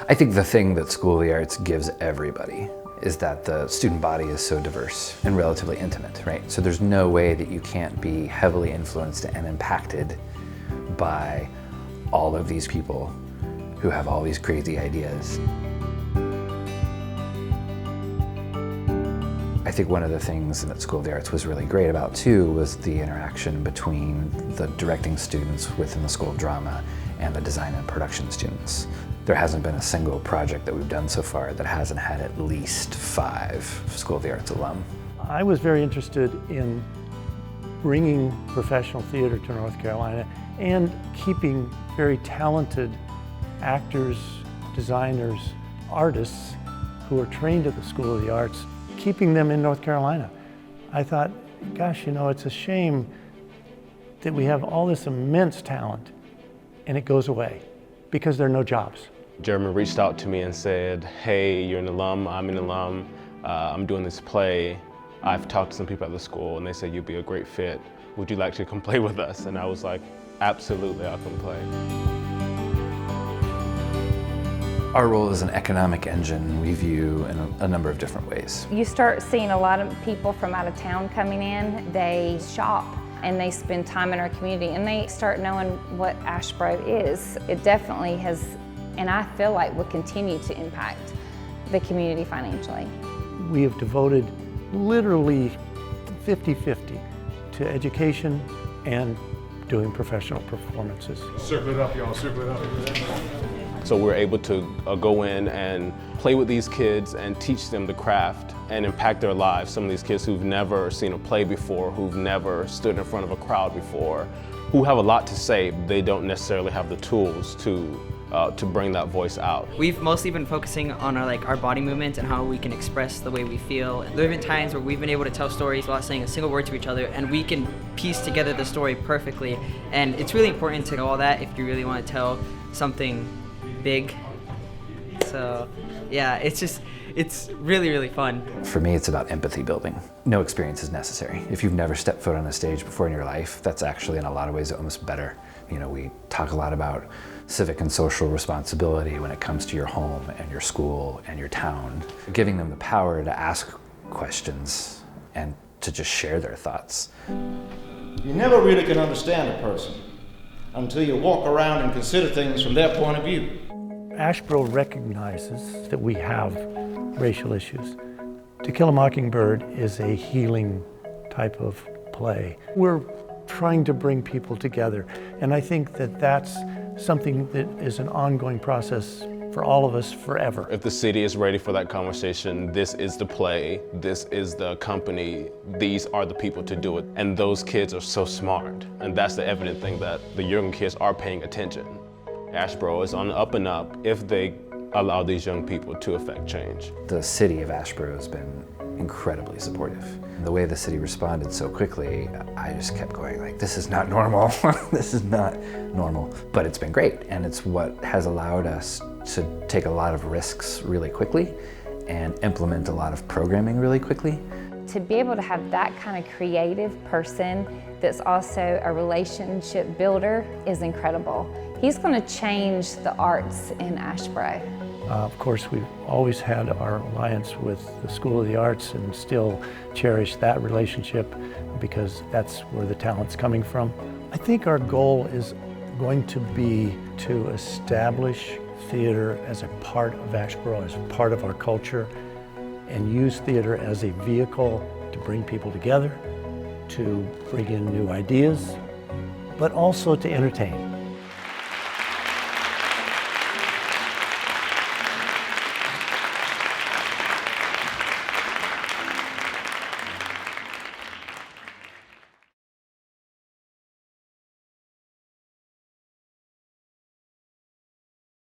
I think the thing that School of the Arts gives everybody is that the student body is so diverse and relatively intimate, right? So there's no way that you can't be heavily influenced and impacted by all of these people who have all these crazy ideas. I think one of the things that School of the Arts was really great about too was the interaction between the directing students within the School of Drama and the design and production students. There hasn't been a single project that we've done so far that hasn't had at least 5 School of the Arts alum. I was very interested in bringing professional theater to North Carolina and keeping very talented actors, designers, artists who are trained at the School of the Arts, keeping them in North Carolina. I thought, gosh, you know, it's a shame that we have all this immense talent and it goes away because there are no jobs. Jeremy reached out to me and said, hey, you're an alum, I'm an alum, I'm doing this play. I've talked to some people at the school and they said you'd be a great fit. Would you like to come play with us? And I was like, absolutely, I'll come play. Our role as an economic engine we view in a number of different ways. You start seeing a lot of people from out of town coming in. They shop and they spend time in our community and they start knowing what Asheboro is. It definitely has, and I feel like will continue to impact the community financially. We have devoted literally 50-50 to education and doing professional performances. Circle it up, y'all, circle it up. So we're able to go in and play with these kids and teach them the craft and impact their lives. Some of these kids who've never seen a play before, who've never stood in front of a crowd before, who have a lot to say, they don't necessarily have the tools to bring that voice out. We've mostly been focusing on our body movements and how we can express the way we feel. There have been times where we've been able to tell stories without saying a single word to each other, and we can piece together the story perfectly. And it's really important to know all that if you really want to tell something big. So yeah, it's really, really fun. For me, it's about empathy building. No experience is necessary. If you've never stepped foot on a stage before in your life, that's actually in a lot of ways almost better. You know, we talk a lot about civic and social responsibility when it comes to your home and your school and your town. Giving them the power to ask questions and to just share their thoughts. You never really can understand a person until you walk around and consider things from their point of view. Asheboro recognizes that we have racial issues. To Kill a Mockingbird is a healing type of play. We're trying to bring people together, and I think that that's something that is an ongoing process for all of us forever. If the city is ready for that conversation, this is the play, this is the company, these are the people to do it. And those kids are so smart. And that's the evident thing, that the younger kids are paying attention. Asheboro is on the up and up if they allow these young people to affect change. The city of Asheboro has been incredibly supportive. The way the city responded so quickly, I just kept going like, this is not normal. This is not normal. But it's been great, and it's what has allowed us to take a lot of risks really quickly and implement a lot of programming really quickly. To be able to have that kind of creative person that's also a relationship builder is incredible. He's going to change the arts in Asheboro. Of course, we've always had our alliance with the School of the Arts and still cherish that relationship because that's where the talent's coming from. I think our goal is going to be to establish theater as a part of Asheboro, as a part of our culture, and use theater as a vehicle to bring people together, to bring in new ideas, but also to entertain.